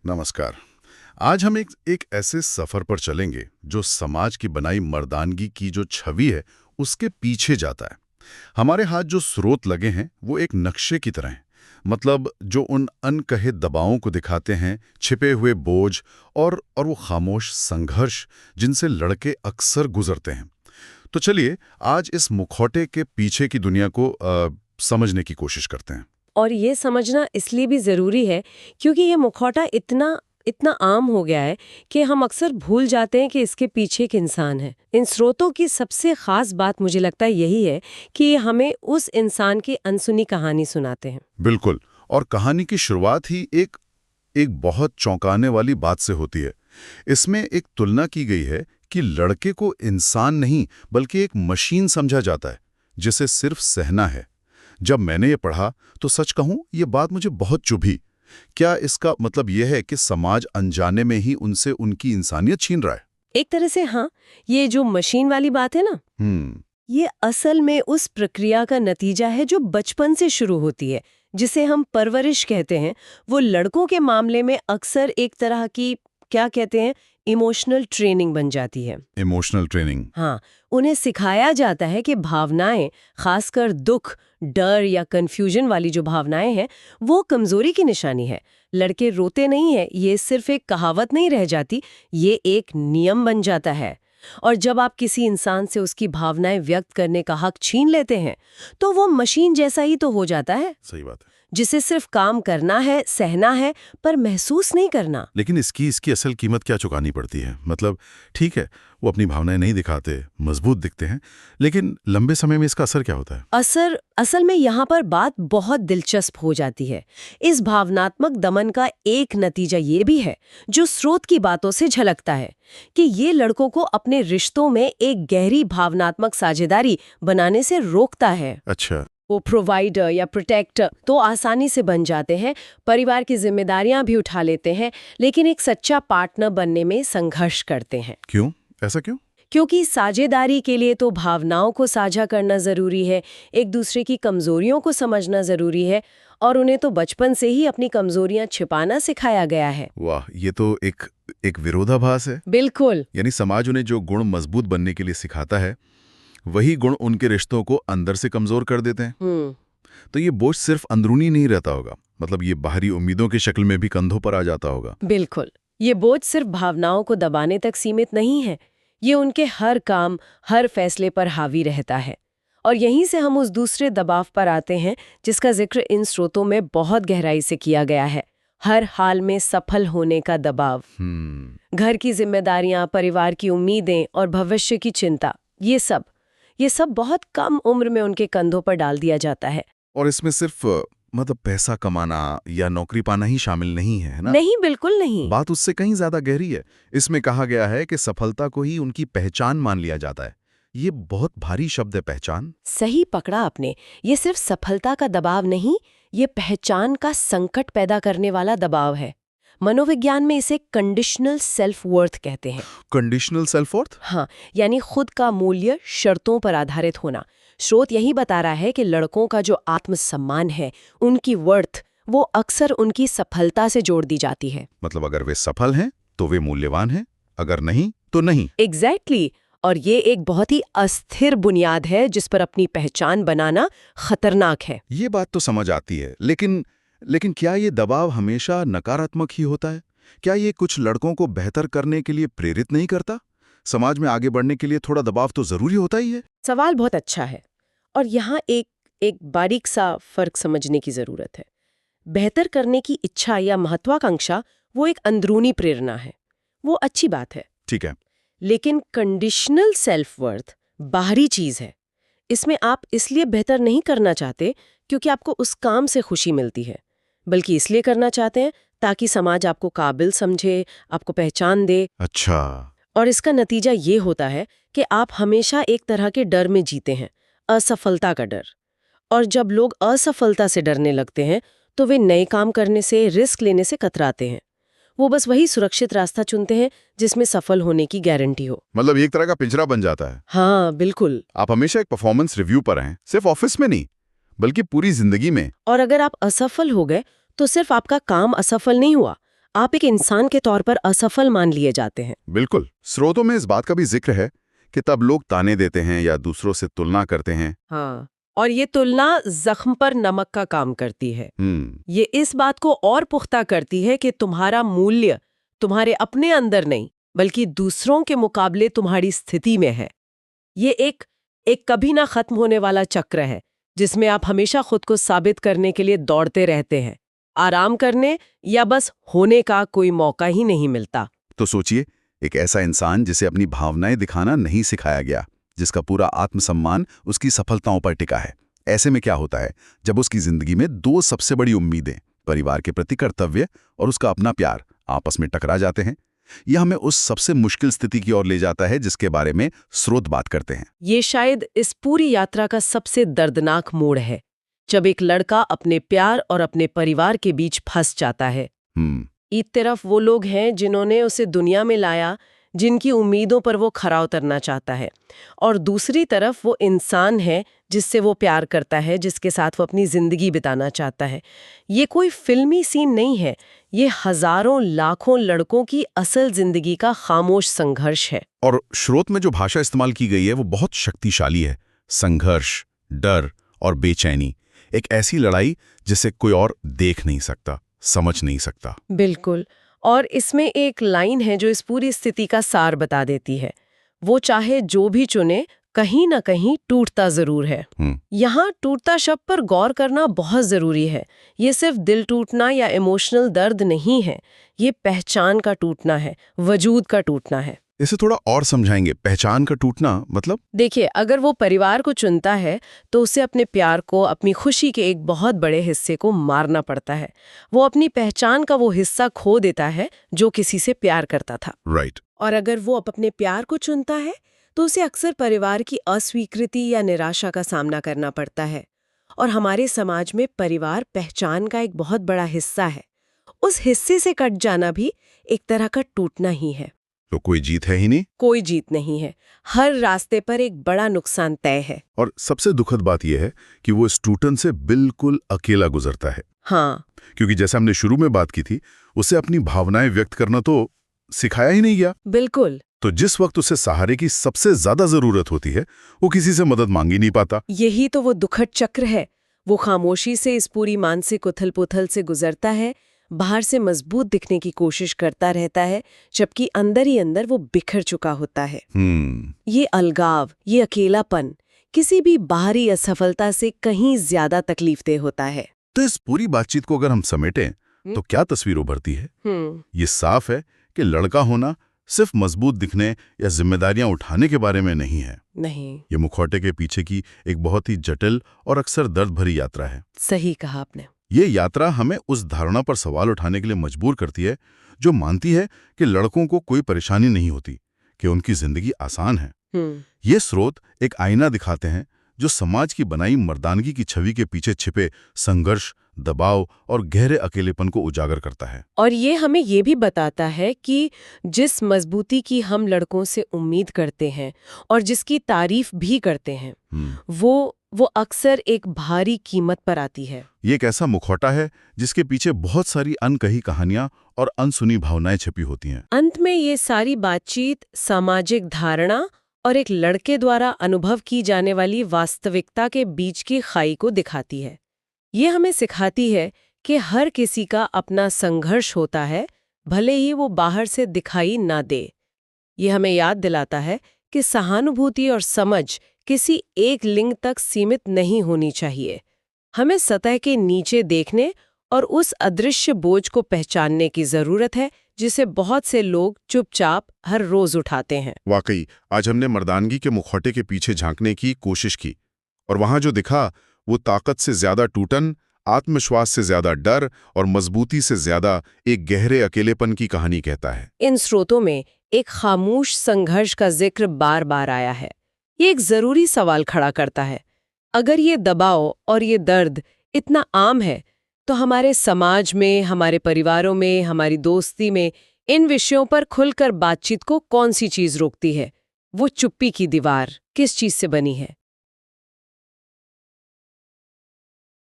नमस्कार। आज हम एक ऐसे सफर पर चलेंगे जो समाज की बनाई मर्दानगी की जो छवि है उसके पीछे जाता है। हमारे हाथ जो स्रोत लगे हैं वो एक नक्शे की तरह हैं। मतलब जो उन अनकहे दबावों को दिखाते हैं, छिपे हुए बोझ और वो खामोश संघर्ष जिनसे लड़के अक्सर गुजरते हैं। तो चलिए आज इस मुखौटे के पीछे की दुनिया को समझने की कोशिश करते हैं। और ये समझना इसलिए भी ज़रूरी है क्योंकि ये मुखौटा इतना इतना आम हो गया है कि हम अक्सर भूल जाते हैं कि इसके पीछे एक इंसान है। इन स्रोतों की सबसे खास बात मुझे लगता है यही है कि ये हमें उस इंसान की अनसुनी कहानी सुनाते हैं। बिल्कुल। और कहानी की शुरुआत ही एक एक बहुत चौंकाने वाली बात से होती है। इसमें एक तुलना की गई है कि लड़के को इंसान नहीं बल्कि एक मशीन समझा जाता है जिसे सिर्फ सहना है। जब मैंने ये पढ़ा तो सच कहूं ये बात मुझे बहुत चुभी। क्या इसका मतलब यह है कि समाज अनजाने में ही उनसे उनकी इंसानियत छीन रहा है? एक तरह से हाँ, ये जो मशीन वाली बात है ना, ये असल में उस प्रक्रिया का नतीजा है जो बचपन से शुरू होती है, जिसे हम परवरिश कहते हैं। वो लड़कों के मामले में अक्सर एक तरह की, क्या कहते हैं, इमोशनल ट्रेनिंग बन जाती है। Emotional training. हाँ, उन्हें सिखाया जाता है कि भावनाएं, खासकर दुख, डर या कंफ्यूजन वाली जो भावनाएं हैं, वो कमजोरी की निशानी है। लड़के रोते नहीं है, ये सिर्फ एक कहावत नहीं रह जाती, ये एक नियम बन जाता है। और जब आप किसी इंसान से उसकी भावनाएं व्यक्त करने का हक छीन लेते हैं, तो वो मशीन जैसा ही तो हो जाता है। सही बात है। जिसे सिर्फ काम करना है, सहना है, पर महसूस नहीं करना। लेकिन इसकी असल कीमत क्या चुकानी पड़ती है? मतलब ठीक है, वो अपनी भावनाएं नहीं दिखाते, मजबूत दिखते हैं, लेकिन लंबे समय में इसका असर क्या होता है? असल में यहाँ पर बात बहुत दिलचस्प हो जाती है। इस भावनात्मक दमन का एक नतीजा ये भी है, जो स्रोत की बातों से झलकता है, कि ये लड़कों को अपने रिश्तों में एक गहरी भावनात्मक साझेदारी बनाने से रोकता है। अच्छा। वो प्रोवाइडर या प्रोटेक्टर तो आसानी से बन जाते हैं, परिवार की जिम्मेदारियां भी उठा लेते हैं, लेकिन एक सच्चा पार्टनर बनने में संघर्ष करते हैं। क्यों? ऐसा क्यों? क्योंकि साझेदारी के लिए तो भावनाओं को साझा करना जरूरी है, एक दूसरे की कमजोरियों को समझना जरूरी है, और उन्हें तो बचपन से ही अपनी कमजोरियां छिपाना सिखाया गया है। वाह, ये तो एक विरोधाभास है। बिल्कुल। यानी समाज उन्हें जो गुण मजबूत बनने के लिए सिखाता है, वही गुण उनके रिश्तों को अंदर से कमजोर कर देते हैं। तो ये बोझ सिर्फ अंदरूनी नहीं रहता होगा, मतलब ये बाहरी उम्मीदों की शक्ल में भी कंधों पर आ जाता होगा। बिल्कुल, ये बोझ सिर्फ भावनाओं को दबाने तक सीमित नहीं है, ये उनके हर काम, हर फैसले पर हावी रहता है। और यहीं से हम उस दूसरे दबाव पर आते हैं जिसका जिक्र इन स्रोतों में बहुत गहराई से किया गया है, हर हाल में सफल होने का दबाव। घर की जिम्मेदारियां, परिवार की उम्मीदें और भविष्य की चिंता, ये सब बहुत कम उम्र में उनके कंधों पर डाल दिया जाता है। और इसमें सिर्फ मतलब पैसा कमाना या नौकरी पाना ही शामिल नहीं है ना? नहीं, बिल्कुल नहीं। बात उससे कहीं ज्यादा गहरी है। इसमें कहा गया है कि सफलता को ही उनकी पहचान मान लिया जाता है। ये बहुत भारी शब्द है, पहचान। सही पकड़ा आपने। ये सिर्फ सफलता का दबाव नहीं, ये पहचान का संकट पैदा करने वाला दबाव है। मनोविज्ञान में इसे कंडीशनल सेल्फ वर्थ कहते हैं। Conditional self worth? हाँ, यानी खुद का मूल्य शर्तों पर आधारित होना। स्रोत यही बता रहा है कि लड़कों का जो आत्मसम्मान है, उनकी वर्थ, वो अक्सर उनकी सफलता से जोड़ दी जाती है। मतलब अगर वे सफल हैं तो वे मूल्यवान हैं, अगर नहीं तो नहीं। एग्जैक्टली। और ये एक बहुत ही अस्थिर बुनियाद है जिस पर अपनी पहचान बनाना खतरनाक है। ये बात तो समझ आती है, लेकिन क्या ये दबाव हमेशा नकारात्मक ही होता है? क्या ये कुछ लड़कों को बेहतर करने के लिए प्रेरित नहीं करता? समाज में आगे बढ़ने के लिए थोड़ा दबाव तो जरूरी होता ही है। सवाल बहुत अच्छा है, और यहाँ एक बारीक सा फर्क समझने की जरूरत है। बेहतर करने की इच्छा या महत्वाकांक्षा वो एक अंदरूनी प्रेरणा है, वो अच्छी बात है। ठीक है। लेकिन कंडीशनल सेल्फ वर्थ बाहरी चीज है। इसमें आप इसलिए बेहतर नहीं करना चाहते क्योंकि आपको उस काम से खुशी मिलती है, बल्कि इसलिए करना चाहते हैं ताकि समाज आपको काबिल समझे, आपको पहचान दे। अच्छा। और इसका नतीजा ये होता है कि आप हमेशा एक तरह के डर में जीते हैं, असफलता का डर। और जब लोग असफलता से डरने लगते हैं तो वे नए काम करने से, रिस्क लेने से कतराते हैं। वो बस वही सुरक्षित रास्ता चुनते हैं जिसमें सफल होने की गारंटी हो। मतलब एक तरह का पिंजरा बन जाता है। हाँ, बिल्कुल। आप हमेशा एक परफॉर्मेंस रिव्यू पर हैं, सिर्फ ऑफिस में नहीं बल्कि पूरी जिंदगी में। और अगर आप असफल हो गए तो सिर्फ आपका काम असफल नहीं हुआ, आप एक इंसान के तौर पर असफल मान लिए जाते हैं। बिल्कुल। स्रोतों में इस बात का भी जिक्र है कि तब लोग ताने देते हैं या दूसरों से तुलना करते हैं। हाँ, और ये तुलना जख्म पर नमक का काम करती है। ये इस बात को और पुख्ता करती है कि तुम्हारा मूल्य तुम्हारे अपने अंदर नहीं, बल्कि दूसरों के मुकाबले तुम्हारी स्थिति में है। ये एक कभी ना खत्म होने वाला चक्र है, जिसमें आप हमेशा खुद को साबित करने के लिए दौड़ते रहते हैं। आराम करने या बस होने का कोई मौका ही नहीं मिलता। तो सोचिए, एक ऐसा इंसान जिसे अपनी भावनाएं दिखाना नहीं सिखाया गया, जिसका पूरा आत्मसम्मान उसकी सफलताओं पर टिका है। ऐसे में क्या होता है जब उसकी जिंदगी में दो सबसे बड़ी उम्मीदें, परिवार के प्रति कर्तव्य और उसका अपना प्यार, आपस में टकरा जाते हैं। यह हमें उस सबसे मुश्किल स्थिति की ओर ले जाता है जिसके बारे में स्रोत बात करते हैं। ये शायद इस पूरी यात्रा का सबसे दर्दनाक मोड़ है, जब एक लड़का अपने प्यार और अपने परिवार के बीच फंस जाता है। एक तरफ वो लोग हैं जिन्होंने उसे दुनिया में लाया, जिनकी उम्मीदों पर वो खरा उतरना चाहता है, और दूसरी तरफ वो इंसान है जिससे वो प्यार करता है, जिसके साथ वो अपनी जिंदगी बिताना चाहता है। ये कोई फिल्मी सीन नहीं है, ये हजारों लाखों लड़कों की असल जिंदगी का खामोश संघर्ष है। और स्रोत में जो भाषा इस्तेमाल की गई है वो बहुत शक्तिशाली है। संघर्ष, डर और बेचैनी, एक ऐसी लड़ाई जिसे कोई और देख नहीं सकता, समझ नहीं सकता। बिल्कुल। और इसमें एक लाइन है जो इस पूरी स्थिति का सार बता देती है। वो चाहे जो भी चुने, कहीं ना कहीं टूटता जरूर है। यहाँ टूटता शब्द पर गौर करना बहुत जरूरी है। ये सिर्फ दिल टूटना या इमोशनल दर्द नहीं है, ये पहचान का टूटना है, वजूद का टूटना है। इसे थोड़ा और समझाएंगे, पहचान का टूटना मतलब? देखिए, अगर वो परिवार को चुनता है तो उसे अपने प्यार को, अपनी खुशी के एक बहुत बड़े हिस्से को मारना पड़ता है। वो अपनी पहचान का वो हिस्सा खो देता है जो किसी से प्यार करता था। राइट। और अगर वो अपने प्यार को चुनता है तो उसे अक्सर परिवार की अस्वीकृति या निराशा का सामना करना पड़ता है। और हमारे समाज में परिवार पहचान का एक बहुत बड़ा हिस्सा है। उस हिस्से से कट जाना भी एक तरह का टूटना ही है। तो कोई जीत है ही नहीं? कोई जीत नहीं है। हर रास्ते पर एक बड़ा नुकसान तय है। और सबसे दुखद बात यह है कि वो इस टूटन से बिल्कुल अकेला गुजरता है। हाँ, क्योंकि जैसे हमने शुरू में बात की थी, उसे अपनी भावनाएं व्यक्त करना तो सिखाया ही नहीं गया। बिल्कुल। तो जिस वक्त उसे सहारे की सबसे ज्यादा जरूरत होती है, वो किसी से मदद मांग ही नहीं पाता। यही तो वो दुखद चक्र है। वो खामोशी से इस पूरी मानसिक उथल-पुथल से गुजरता है, बाहर से मजबूत दिखने की कोशिश करता रहता है, जबकि अंदर ही अंदर वो बिखर चुका होता है। ये अलगाव, ये अकेलापन किसी भी बाहरी असफलता से कहीं ज्यादा तकलीफदेह होता है। तो इस पूरी बातचीत को अगर हम समेटें तो क्या तस्वीर उभरती है? ये साफ है कि लड़का होना सिर्फ मजबूत दिखने या जिम्मेदारियां उठाने के बारे में नहीं है। नहीं। ये मुखौटे के पीछे की एक बहुत ही जटिल और अक्सर दर्द भरी यात्रा है। सही कहा आपने। ये यात्रा हमें उस धारणा पर सवाल उठाने के लिए मजबूर करती है जो मानती है कि लड़कों को कोई परेशानी नहीं होती, कि उनकी जिंदगी आसान है। ये स्रोत एक आईना दिखाते हैं जो समाज की बनाई मर्दानगी की छवि के पीछे छिपे संघर्ष, दबाव और गहरे अकेलेपन को उजागर करता है। और ये हमें ये भी बताता है कि जिस मजबूती की हम लड़कों से उम्मीद करते हैं और जिसकी तारीफ भी करते हैं, वो अक्सर एक भारी कीमत पर आती है। ये एक ऐसा मुखौटा है जिसके पीछे बहुत सारी अनकही कहानियां और अनसुनी भावनाएं छिपी होती हैं। अंत में ये सारी बातचीत सामाजिक धारणा और एक लड़के द्वारा अनुभव की जाने वाली वास्तविकता के बीच की खाई को दिखाती है। ये हमें सिखाती है कि हर किसी का अपना संघर्ष होता है, भले ही वो बाहर से दिखाई ना दे। ये हमें याद दिलाता है कि सहानुभूति और समझ किसी एक लिंग तक सीमित नहीं होनी चाहिए। हमें सतह के नीचे देखने और उस अदृश्य बोझ को पहचानने की जरूरत है जिसे बहुत से लोग चुपचाप हर रोज उठाते हैं। वाकई आज हमने मर्दानगी के मुखौटे के पीछे झांकने की कोशिश की, और वहां जो दिखा वो ताकत से ज्यादा टूटन, आत्मविश्वास से ज्यादा डर और मजबूती से ज्यादा एक गहरे अकेलेपन की कहानी कहता है। इन स्रोतों में एक खामोश संघर्ष का जिक्र बार बार आया है। ये एक जरूरी सवाल खड़ा करता है। अगर ये दबाव और ये दर्द इतना आम है तो हमारे समाज में, हमारे परिवारों में, हमारी दोस्ती में इन विषयों पर खुलकर बातचीत को कौन सी चीज रोकती है? वो चुप्पी की दीवार किस चीज से बनी है?